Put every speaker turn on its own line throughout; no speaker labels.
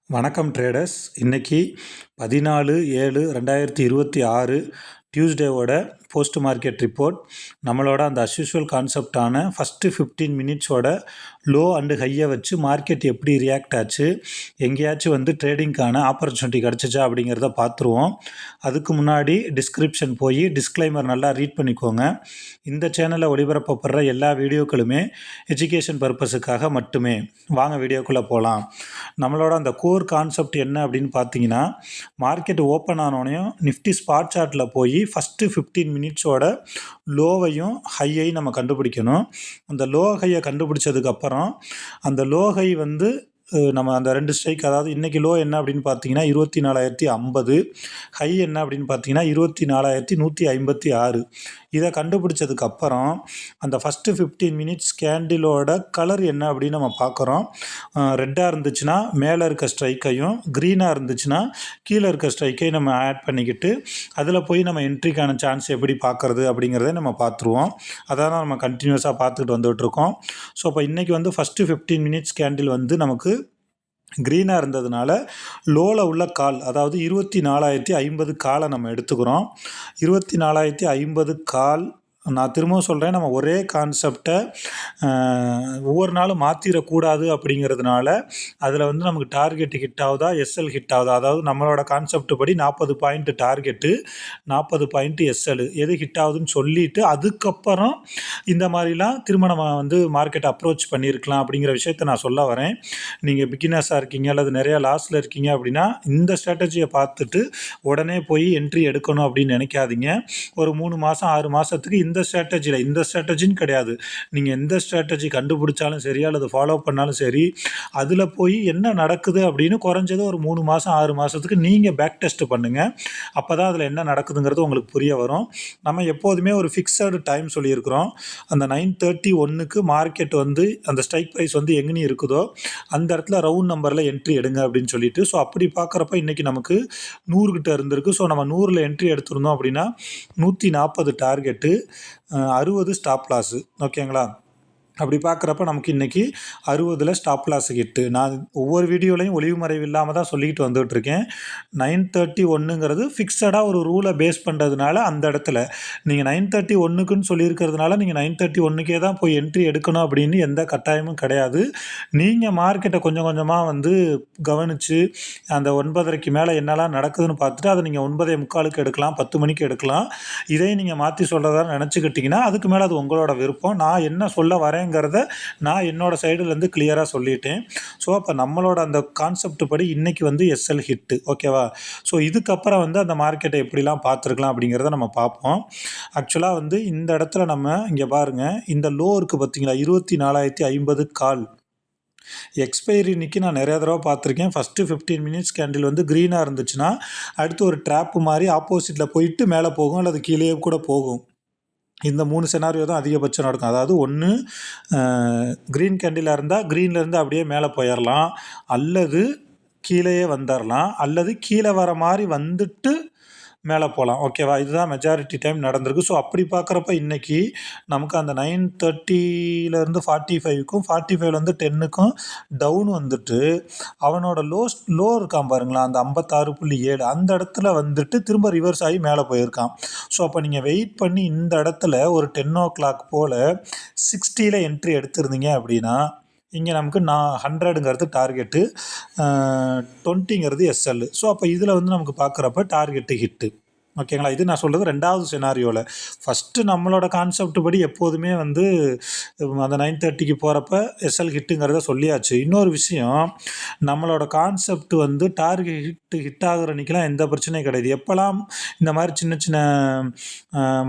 வணக்கம் ட்ரேடர்ஸ். இன்னைக்கு 14/7/2026 டியூஸ்டேவோட post market report. நம்மளோட அந்த அஸ்யூஷுவல் கான்செப்டான ஃபஸ்ட்டு 15 மினிட்ஸோட லோ அண்டு ஹையை வச்சு மார்க்கெட் எப்படி ரியாக்ட் ஆச்சு, எங்கேயாச்சும் ட்ரேடிங்க்கான ஆப்பர்ச்சுனிட்டி கிடச்சிச்சா அப்படிங்கிறத பார்த்துருவோம். அதுக்கு முன்னாடி டிஸ்கிரிப்ஷன் போய் டிஸ்க்ளைமர் நல்லா ரீட் பண்ணிக்கோங்க. இந்த சேனலில் ஒளிபரப்பப்படுற எல்லா வீடியோக்களுமே எஜுகேஷன் பர்பஸுக்காக மட்டுமே. வாங்க வீடியோக்குள்ளே போகலாம். நம்மளோட அந்த கோர் கான்செப்ட் என்ன அப்படின்னு பார்த்தீங்கன்னா, மார்க்கெட் ஓப்பன் ஆனோடனையும் நிஃப்டி ஸ்பாட் சார்ட்டில் போய் ஃபஸ்ட்டு 15 மினிட்ஸோட லோவையும் ஹையையும் நம்ம கண்டுபிடிக்கணும். அந்த லோ ஹையை கண்டுபிடிச்சதுக்கப்புறம் அந்த லோ ஹை நம்ம அந்த 2 ஸ்ட்ரைக், அதாவது இன்றைக்கி லோ என்ன அப்படின்னு பார்த்தீங்கன்னா 24,050, ஹை என்ன அப்படின்னு பார்த்தீங்கன்னா 24,156. இதை கண்டுபிடிச்சதுக்கப்புறம் அந்த ஃபஸ்ட்டு 15 மினிட்ஸ் கேண்டிலோட கலர் என்ன அப்படின்னு நம்ம பார்க்குறோம். ரெட்டாக இருந்துச்சுன்னா மேலே இருக்க ஸ்ட்ரைக்கையும், க்ரீனாக இருந்துச்சுன்னா கீழே இருக்க ஸ்ட்ரைக்கையும் நம்ம ஆட் பண்ணிக்கிட்டு அதில் போய் நம்ம என்ட்ரிக்கான சான்ஸ் எப்படி பார்க்குறது அப்படிங்கிறத நம்ம பார்த்துருவோம். அதான் நம்ம கண்டினியூஸாக பார்த்துக்கிட்டு வந்துகிட்ருக்கோம். ஸோ இப்போ இன்றைக்கி ஃபஸ்ட்டு 15 மினிட்ஸ் கேண்டில் நமக்கு க்ரீனாக இருந்ததுனால லோவில் உள்ள கால், அதாவது 24,050 காலை நம்ம எடுத்துக்கிறோம். 24,050 கால், நான் திரும்பவும் சொல்கிறேன், நம்ம ஒரே கான்செப்டை ஒவ்வொரு நாளும் மாற்றிடக்கூடாது அப்படிங்கிறதுனால அதில் நமக்கு டார்கெட் ஹிட் ஆகுதா, எஸ்எல் ஹிட் ஆகுதா, அதாவது நம்மளோட கான்செப்ட் படி 40 பாயிண்ட் டார்கெட்டு, 40 பாயிண்ட் எஸ்எல் எது ஹிட் ஆகுதுன்னு சொல்லிவிட்டு அதுக்கப்புறம் இந்த மாதிரிலாம் திரும்ப நம்ம மார்க்கெட் அப்ரோச் பண்ணியிருக்கலாம் அப்படிங்கிற விஷயத்தை நான் சொல்ல வரேன். நீங்கள் பிகினர்ஸாக இருக்கீங்க அல்லது நிறையா லாஸில் இருக்கீங்க அப்படின்னா இந்த ஸ்ட்ராட்டஜியை பார்த்துட்டு உடனே போய் என்ட்ரி எடுக்கணும் அப்படின்னு நினைக்காதீங்க. ஒரு 3 மாதம் 6 மாதத்துக்கு இந்த ஸ்ட்ராட்டஜின்னு கிடையாது, நீங்கள் எந்த ஸ்ட்ராட்டஜி கண்டுபிடிச்சாலும் சரி அல்லது ஃபாலோ பண்ணாலும் சரி, அதில் போய் என்ன நடக்குது அப்படின்னு குறைஞ்சது ஒரு 3 மாதம் 6 மாதத்துக்கு நீங்கள் பேக் டெஸ்ட் பண்ணுங்கள். அப்போ தான் அதில் என்ன நடக்குதுங்கிறது உங்களுக்கு புரிய வரும். நம்ம எப்போதுமே ஒரு ஃபிக்ஸடு டைம் சொல்லியிருக்கிறோம். அந்த 9:31க்கு மார்க்கெட் அந்த ஸ்ட்ரைக் ப்ரைஸ் எங்கேன்னு இருக்குதோ அந்த இடத்துல ரவுண்ட் நம்பரில் என்ட்ரி எடுங்க அப்படின்னு சொல்லிட்டு. ஸோ அப்படி பார்க்குறப்ப இன்றைக்கி நமக்கு 100 கிட்ட இருந்திருக்கு. ஸோ நம்ம 100ல் என்ட்ரி எடுத்திருந்தோம் அப்படின்னா 140 டார்கெட்டு, 60 ஸ்டாப் லாஸு. ஓகேங்களா? அப்படி பார்க்குறப்ப நமக்கு இன்றைக்கி 60ல் ஸ்டாப் லாஸ் ஹிட்டு. நான் ஒவ்வொரு வீடியோலையும் ஒளிவு மறைவு இல்லாமல் தான் சொல்லிக்கிட்டு வந்துகிட்ருக்கேன். 9:31ங்கிறது ஃபிக்ஸடாக ஒரு ரூலை பேஸ் பண்ணுறதுனால அந்த இடத்துல நீங்கள் 9:31க்குன்னு சொல்லியிருக்கிறதுனால நீங்கள் 9:31க்கே தான் போய் என்ட்ரி எடுக்கணும் அப்படின்னு எந்த கட்டாயமும் கிடையாது. நீங்கள் மார்க்கெட்டை கொஞ்சம் கொஞ்சமாக கவனித்து அந்த 9:30க்கு மேலே என்னெல்லாம் நடக்குதுன்னு பார்த்துட்டு அதை நீங்கள் 9:45க்கு எடுக்கலாம், 10 மணிக்கு எடுக்கலாம். இதையும் நீங்கள் மாற்றி சொல்கிறதா நினச்சிக்கிட்டிங்கன்னா அதுக்கு மேலே அது உங்களோட விருப்பம். நான் என்ன சொல்ல வரேங்கிறத நான் என்னோட சைடுலேருந்து கிளியராக சொல்லிட்டேன். ஸோ அப்போ நம்மளோட அந்த கான்செப்ட் படி இன்றைக்கி எஸ்எல் ஹிட்டு. ஓகேவா? ஸோ இதுக்கப்புறம் அந்த மார்க்கெட்டை எப்படிலாம் பார்த்துருக்கலாம் அப்படிங்கிறத நம்ம பார்ப்போம். ஆக்சுவலாக இந்த இடத்துல நம்ம இங்கே பாருங்கள், இந்த லோ இருக்குது பார்த்தீங்களா, 24,050 கால் எக்ஸ்பைரி இன்னைக்கு நான் நிறையா தடவை பார்த்துருக்கேன். ஃபஸ்ட்டு 15 மினிட்ஸ் கேண்டில் க்ரீனாக இருந்துச்சுன்னா அடுத்து ஒரு ட்ராப்பு மாதிரி ஆப்போசிட்டில் போயிட்டு மேலே போகும் அல்லது கீழே கூட போகும். இந்த 3 செனாரியோ தான் அதிகபட்சம் நடக்கும். அதாவது ஒன்று க்ரீன் கேண்டிலாக இருந்தால் க்ரீன்லேருந்து அப்படியே மேலே போயிடலாம், அல்லது கீழேயே வந்துடலாம், அல்லது கீழே வர மாதிரி வந்துட்டு மேலே போகலாம். ஓகேவா? இதுதான் மெஜாரிட்டி டைம் நடந்திருக்கு. ஸோ அப்படி பார்க்குறப்ப இன்றைக்கி நமக்கு அந்த 9:30லேருந்து 45க்கும் 45லேருந்து 10க்கும் டவுன் அவனோட லோ இருக்கான் பாருங்களா, அந்த 56.7 அந்த இடத்துல திரும்ப ரிவர்ஸ் ஆகி மேலே போயிருக்கான். ஸோ அப்போ நீங்கள் வெயிட் பண்ணி இந்த இடத்துல ஒரு 10 o'clock போல் 60ல் என்ட்ரி எடுத்திருந்தீங்க அப்படின்னா இங்கே நமக்கு 100ங்கிறது டார்கெட்டு, 20ங்கிறது எஸ்எல். ஸோ அப்போ இதில் நமக்கு பார்க்குறப்ப டார்கெட்டு ஹிட்டு. ஓகேங்களா? இது நான் சொல்கிறது 2வது செனாரியோவில். ஃபஸ்ட்டு நம்மளோட கான்செப்ட் படி எப்போதுமே அந்த 9:30க்கு போகிறப்ப எஸ்எல் ஹிட்டுங்கிறத சொல்லியாச்சு. இன்னொரு விஷயம், நம்மளோட கான்செப்ட் டார்கெட் ஹிட் ஆகிற அன்றைக்கெலாம் எந்த பிரச்சனையும் கிடையாது. எப்போல்லாம் இந்த மாதிரி சின்ன சின்ன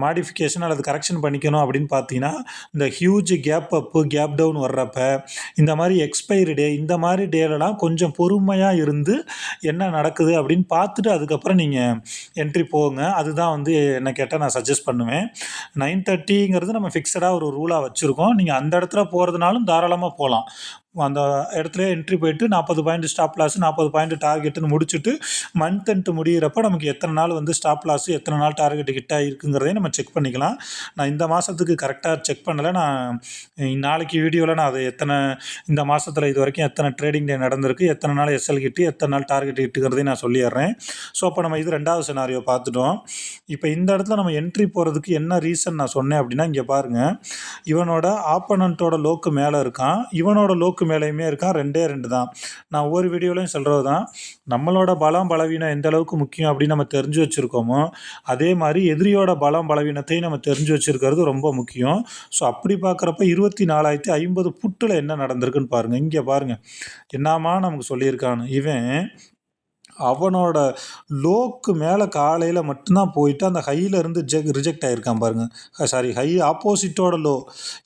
மாடிஃபிகேஷன் அல்லது கரெக்ஷன் பண்ணிக்கணும் அப்படின்னு பார்த்தீங்கன்னா, இந்த huge gap up gap down வர்றப்ப, இந்த மாதிரி எக்ஸ்பைரி டே, இந்த மாதிரி டேலலாம் கொஞ்சம் பொறுமையாக இருந்து என்ன நடக்குது அப்படின்னு பார்த்துட்டு அதுக்கப்புறம் நீங்கள் என்ட்ரி போங்க. அதுதான் என்ன கேட்டால் நான் சஜஸ்ட் பண்ணுவேன். 9:30ங்கிறது நம்ம ஃபிக்ஸடாக ஒரு ரூலாக வச்சுருக்கோம். நீங்கள் அந்த இடத்துல போகிறதுனாலும் தாராளமாக போகலாம். அந்த இடத்துல என்ட்ரி போயிட்டு 40 பாயிண்ட் ஸ்டாப் லாஸ் 40 பாயிண்ட் டார்கெட்டுன்னு முடிச்சுட்டு மந்த் எண்ட் முடிகிறப்ப நமக்கு எத்தனை நாள் வந்து ஸ்டாப் லாஸ் எத்தனை நாள் டார்கெட் ஹிட் ஆகிருக்குங்கிறதையும் நம்ம செக் பண்ணிக்கலாம். நான் இந்த மாதத்துக்கு கரெக்டாக செக் பண்ணலை. நான் நாளைக்கு வீடியோவில் நான் அது இந்த மாதத்தில் இது வரைக்கும் எத்தனை ட்ரேடிங் டே நடந்திருக்கு, எத்தனை நாள் எஸ்எல் ஹிட்டு, எத்தனை நாள் டார்கெட் ஹிட்டுங்கிறதையும் நான் சொல்லிடுறேன். ஸோ அப்போ நம்ம இது 2வது சினாரியோ பார்த்துட்டோம். இப்போ இந்த இடத்துல நம்ம என்ட்ரி போகிறதுக்கு என்ன ரீசன் நான் சொன்னேன் அப்படின்னா, இங்கே பாருங்கள், இவனோட ஆப்போனண்ட்டோட லோக்கு மேலே இருக்கான், இவனோட லோக்கு மேலேயுமே இருக்கான். 2 தான். நான் ஒவ்வொரு வீடியோலையும் சொல்கிறது தான், நம்மளோட பலம் பலவீனம் எந்த அளவுக்கு முக்கியம் அப்படின்னு நம்ம தெரிஞ்சு வச்சுருக்கோமோ, அதே மாதிரி எதிரியோட பலம் பலவீனத்தையும் நம்ம தெரிஞ்சு வச்சுருக்கிறது ரொம்ப முக்கியம். ஸோ அப்படி பார்க்குறப்ப 24,050 புட்டில் என்ன நடந்திருக்குன்னு பாருங்கள். இங்கே பாருங்கள் என்னமா நமக்கு சொல்லியிருக்கான்னு. இவன் அவனோட லோக்கு மேலே காலையில் மட்டும்தான் போயிட்டு அந்த ஹையிலேருந்து ரிஜெக்ட் ஆகிருக்கான் பாருங்கள். ஹை ஆப்போசிட்டோட லோ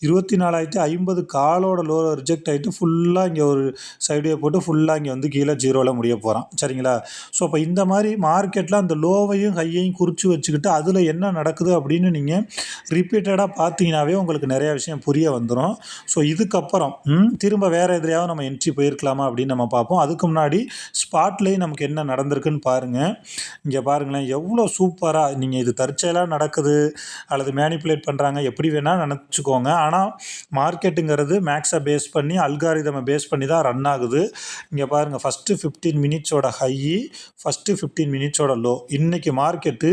24,050 காலோட லோ ரிஜெக்ட் ஆகிட்டு ஃபுல்லாக இங்கே ஒரு சைடே போட்டு ஃபுல்லாக இங்கே வந்து கீழே 0ல் முடிய போகிறான். சரிங்களா? ஸோ அப்போ இந்த மாதிரி மார்க்கெட்டில் அந்த லோவையும் ஹையையும் குறித்து வச்சுக்கிட்டு அதில் என்ன நடக்குது அப்படின்னு நீங்கள் ரிப்பீட்டடாக பார்த்தீங்கன்னாவே உங்களுக்கு நிறையா விஷயம் புரிய வந்துடும். ஸோ இதுக்கப்புறம் திரும்ப வேறு எதிரையாவது நம்ம என்ட்ரி போயிருக்கலாமா அப்படின்னு நம்ம பார்ப்போம். அதுக்கு முன்னாடி ஸ்பாட்லேயும் நமக்கு என்ன நடந்திருக்குன்னு பாருங்கள். இங்கே பாருங்களேன், எவ்வளோ சூப்பராக நீங்கள் இது தற்செயலாக நடக்குது அல்லது மேனிப்புலேட் பண்ணுறாங்க எப்படி வேணால் நினச்சிக்கோங்க. ஆனால் மார்க்கெட்டுங்கிறது மேக்ஸை பேஸ் பண்ணி அல்காரிதமை பேஸ் பண்ணி தான் ரன் ஆகுது. இங்கே பாருங்கள், ஃபஸ்ட்டு 15 மினிட்ஸோட ஹை, ஃபஸ்ட்டு 15 மினிட்ஸோட லோ. இன்றைக்கி மார்க்கெட்டு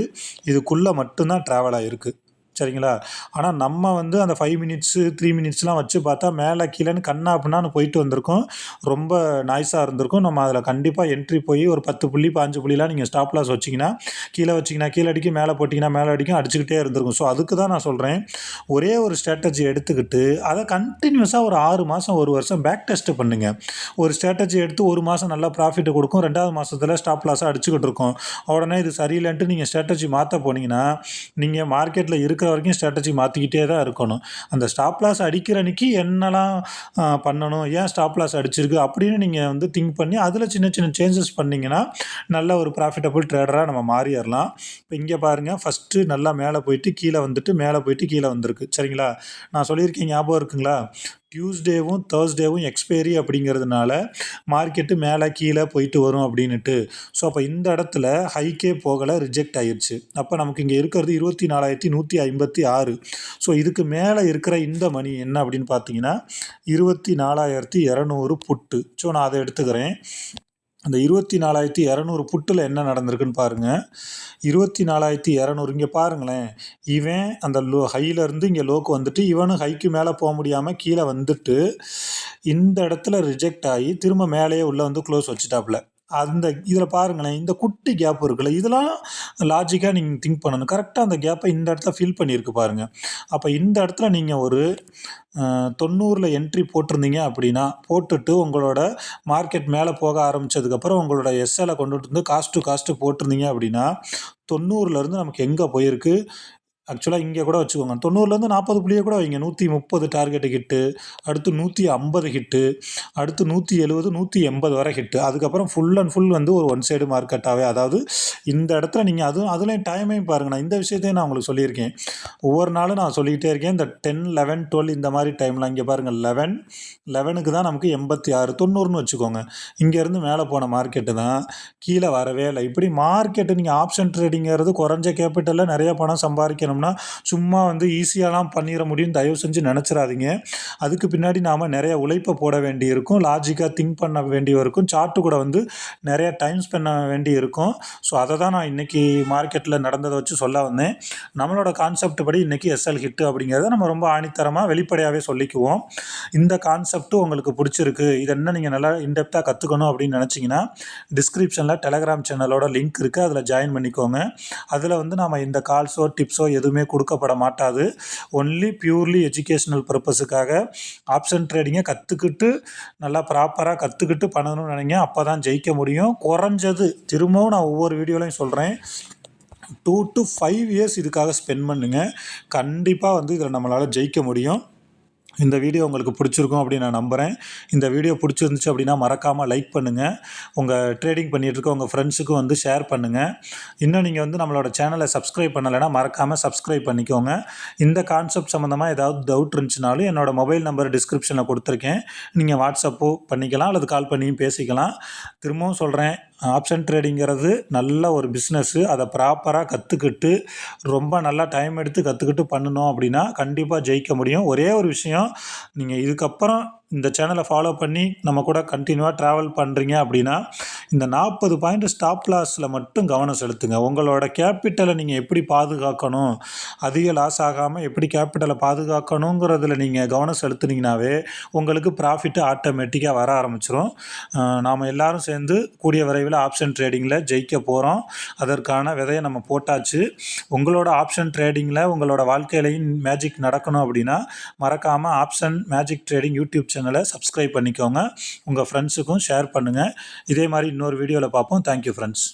இதுக்குள்ளே மட்டும்தான் ட்ராவல் ஆகிருக்கு. சரிங்களா? ஆனால் நம்ம வந்து அந்த 5 மினிட்ஸு 3 மினிட்ஸ்லாம் வச்சு பார்த்தா மேலே கீழேன்னு கண்ணா அப்படின்னான்னு போயிட்டு வந்திருக்கோம். ரொம்ப நாய்ஸாக இருந்திருக்கும். நம்ம அதில் கண்டிப்பாக என்ட்ரி போய் ஒரு 10 புள்ளி 5 புள்ளிலாம் நீங்கள் ஸ்டாப் லாஸ் வச்சிங்கன்னா கீழே அடிக்கும், மேலே போட்டிங்கன்னா மேலே அடிக்கும், அடிச்சுக்கிட்டே இருந்திருக்கும். ஸோ அதுக்கு தான் நான் சொல்கிறேன், ஒரே ஒரு ஸ்ட்ராட்டஜி எடுத்துக்கிட்டு அதை கண்டினியூஸாக ஒரு 6 மாதம் 1 வருஷம் பேக் டெஸ்ட்டு பண்ணுங்கள். ஒரு ஸ்ட்ராட்டஜி எடுத்து 1 மாதம் நல்லா ப்ராஃபிட்டு கொடுக்கும், 2வது மாதத்தில் ஸ்டாப் லாஸாக அடிச்சுக்கிட்டு இருக்கோம். உடனே இது சரியில்லைன்ட்டு நீங்கள் ஸ்ட்ராட்டஜி மாற்ற போனீங்கன்னா நீங்கள் மார்க்கெட்டில் இருக்கிற வரைக்கும் ஸ்ட்ராட்டஜி மாற்றிக்கிட்டே தான் இருக்கணும். அந்த ஸ்டாப் லாஸ் அடிக்கிற அன்றைக்கி என்னெல்லாம் பண்ணணும், ஏன் ஸ்டாப் லாஸ் அடிச்சிருக்கு அப்படின்னு நீங்கள் வந்து திங்க் பண்ணி அதில் சின்ன சின்ன சேஞ்சஸ் பண்ணிங்கன்னா நல்ல ஒரு ப்ராஃபிட்டபுள் ட்ரேடராக நம்ம மாறிடலாம். இப்போ இங்கே பாருங்கள், ஃபஸ்ட்டு நல்லா மேலே போயிட்டு கீழே வந்துட்டு மேலே போயிட்டு கீழே வந்திருக்கு. சரிங்களா? நான் சொல்லியிருக்கேன், ஞாபகம் இருக்குங்களா? டியூஸ்டேவும் தேர்ஸ்டேவும் எக்ஸ்பைரி அப்படிங்கிறதுனால மார்க்கெட்டு மேலே கீழே போயிட்டு வரும் அப்படின்ட்டு. ஸோ அப்போ இந்த இடத்துல ஹைக்கே போகலை, ரிஜெக்ட் ஆயிடுச்சு. அப்போ நமக்கு இங்கே இருக்கிறது 24,156. ஸோ இதுக்கு மேலே இருக்கிற இந்த மணி என்ன அப்படின்னு பார்த்தீங்கன்னா 24,200 புட்டு. ஸோ நான் அதை எடுத்துக்கிறேன். அந்த 24,200 புட்டில் என்ன நடந்திருக்குன்னு பாருங்கள். 24,200 இங்கே பாருங்களேன், இவன் அந்த ஹையிலேருந்து இங்கே லோக்கு வந்துட்டு இவனும் ஹைக்கு மேலே போக முடியாமல் கீழே வந்துட்டு இந்த இடத்துல ரிஜெக்ட் ஆகி திரும்ப மேலேயே உள்ளே வந்து க்ளோஸ் வச்சுட்டாப்புல. அந்த இதில் பாருங்களேன், இந்த குட்டி கேப் இருக்குல்ல, இதெல்லாம் லாஜிக்காக நீங்கள் திங்க் பண்ணணும். கரெக்டாக அந்த கேப்பை இந்த இடத்துல ஃபில் பண்ணியிருக்கு பாருங்கள். அப்போ இந்த இடத்துல நீங்கள் ஒரு 90ல் என்ட்ரி போட்டிருந்தீங்க அப்படின்னா போட்டுட்டு உங்களோட மார்க்கெட் மேலே போக ஆரம்பித்ததுக்கப்புறம் உங்களோட எஸ்எல்லை கொண்டுட்டு வந்து காஸ்ட்டு போட்டிருந்தீங்க அப்படின்னா 90லேருந்து நமக்கு எங்கே போயிருக்கு, ஆக்சுவலாக இங்கே கூட வச்சுக்கோங்க, 90லேருந்து 40 புள்ளியே கூட வைங்க. 130 டார்கெட்டு ஹிட்டு, அடுத்து 150 ஹிட்டு, அடுத்து 170 180 வரை ஹிட்டு. அதுக்கப்புறம் ஃபுல் அண்ட் ஃபுல் வந்து ஒரு ஒன் சைடு மார்க்கெட்டாகவே, அதாவது இந்த இடத்துல நீங்கள் அதுலேயும் டைமையும் பாருங்கள். நான் இந்த விஷயத்தையும் நான் உங்களுக்கு சொல்லியிருக்கேன், ஒவ்வொரு நாளும் நான் சொல்லிக்கிட்டே இருக்கேன். இந்த 10 11 12 இந்த மாதிரி டைமில் இங்கே பாருங்கள், 11க்கு தான் நமக்கு 86 90ன்னு வச்சுக்கோங்க. இங்கேருந்து மேலே போன மார்க்கெட்டு தான் கீழே வரவே இல்லை. இப்படி மார்க்கெட்டு நீங்கள் ஆப்ஷன் ட்ரேடிங்கிறது குறைஞ்ச கேபிட்டலில் நிறைய பணம் சம்பாதிக்கணும் சும்மா வந்து ஈஸியாலாம் பண்ணிட முடியும் தயவு செஞ்சு நினச்சிடாதீங்க. அதுக்கு பின்னாடி நாம் நிறைய உழைப்பை போட வேண்டி இருக்கும், லாஜிக்காக திங்க் பண்ண வேண்டி இருக்கும், சார்ட்டு கூட வந்து நிறைய டைம் ஸ்பெண்ட் பண்ண வேண்டி இருக்கும். ஸோ அதை தான் நான் இன்றைக்கி மார்க்கெட்டில் நடந்ததை வச்சு சொல்ல வந்தேன். நம்மளோட கான்செப்ட் படி இன்றைக்கி எஸ்எல் ஹிட்டு அப்படிங்கிறத நம்ம ரொம்ப ஆணித்தரமாக வெளிப்படையாகவே சொல்லிக்குவோம். இந்த கான்செப்ட்டு உங்களுக்கு பிடிச்சிருக்கு, இது என்ன நீங்கள் நல்லா இன்டெப்த்தாக கற்றுக்கணும் அப்படின்னு நினச்சிங்கன்னா டிஸ்கிரிப்ஷனில் டெலகிராம் சேனலோட லிங்க் இருக்குது, அதில் ஜாயின் பண்ணிக்கோங்க. அதில் வந்து நம்ம இந்த கால்ஸோ டிப்ஸோ எதுவுமே கொடுக்கப்பட மாட்டாது. ஒன்லி பியூர்லி எஜுகேஷ்னல் பர்பஸுக்காக ஆப்ஷன் ட்ரேடிங்கை கற்றுக்கிட்டு நல்லா ப்ராப்பராக கற்றுக்கிட்டு பண்ணணும்னு நினைங்க, அப்போ தான் ஜெயிக்க முடியும். குறைஞ்சது திரும்பவும் நான் ஒவ்வொரு வீடியோலையும் சொல்கிறேன், 2 to 5 இயர்ஸ் இதுக்காக ஸ்பெண்ட் பண்ணுங்க. கண்டிப்பாக வந்து இதில் நம்மளால் ஜெயிக்க முடியும். இந்த வீடியோ உங்களுக்கு பிடிச்சிருக்கும் அப்படின்னு நான் நம்புகிறேன். இந்த வீடியோ பிடிச்சிருந்துச்சு அப்படின்னா மறக்காமல் லைக் பண்ணுங்கள். உங்கள் ட்ரேடிங் பண்ணிகிட்டு இருக்க உங்கள் ஃப்ரெண்ட்ஸுக்கும் வந்து ஷேர் பண்ணுங்கள். இன்னும் நீங்கள் வந்து நம்மளோட சேனலை சப்ஸ்கிரைப் பண்ணலைன்னா மறக்காமல் சப்ஸ்கிரைப் பண்ணிக்கோங்க. இந்த கான்செப்ட் சம்மந்தமாக ஏதாவது டவுட் இருந்துச்சுனாலும் என்னோடய மொபைல் நம்பர் டிஸ்கிரிப்ஷனில் கொடுத்துருக்கேன். நீங்கள் வாட்ஸ்அப்போ பண்ணிக்கலாம் அல்லது கால் பண்ணியும் பேசிக்கலாம். திரும்பவும் சொல்கிறேன், ஆப்ஷன் ட்ரேடிங்கிறது நல்ல ஒரு பிஸ்னஸ்ஸு. அதை ப்ராப்பராக கற்றுக்கிட்டு ரொம்ப நல்லா டைம் எடுத்து கற்றுக்கிட்டு பண்ணணும் அப்படின்னா கண்டிப்பாக ஜெயிக்க முடியும். ஒரே ஒரு விஷயம், நீங்கள் இதுக்கப்புறம் இந்த சேனலை ஃபாலோ பண்ணி நம்ம கூட கண்டினியூவாக ட்ராவல் பண்ணுறீங்க அப்படின்னா இந்த 40 பாயிண்ட் ஸ்டாப் லாஸில் மட்டும் கவனம் செலுத்துங்க. உங்களோட கேபிட்டலை நீங்கள் எப்படி பாதுகாக்கணும், அதிக லாஸ் ஆகாமல் எப்படி கேபிட்டலை பாதுகாக்கணுங்கிறதுல நீங்கள் கவனம் செலுத்துனீங்கனாவே உங்களுக்கு ப்ராஃபிட்டு ஆட்டோமேட்டிக்காக வர ஆரம்பிச்சிடும். நாம் எல்லாரும் சேர்ந்து கூடிய விரைவில் ஆப்ஷன் ட்ரேடிங்கில் ஜெயிக்க போகிறோம். அதற்கான விதையை நம்ம போட்டாச்சு. உங்களோட ஆப்ஷன் ட்ரேடிங்கில் உங்களோட வாழ்க்கையிலையும் மேஜிக் நடக்கணும் அப்படின்னா மறக்காமல் ஆப்ஷன் மேஜிக் ட்ரேடிங் யூடியூப் சேனலை சப்ஸ்கிரைப் பண்ணிக்கோங்க. உங்கள் ஃப்ரெண்ட்ஸுக்கும் ஷேர் பண்ணுங்கள். இதே மாதிரி இன்னொரு வீடியோவில் பார்ப்போம். Thank you friends.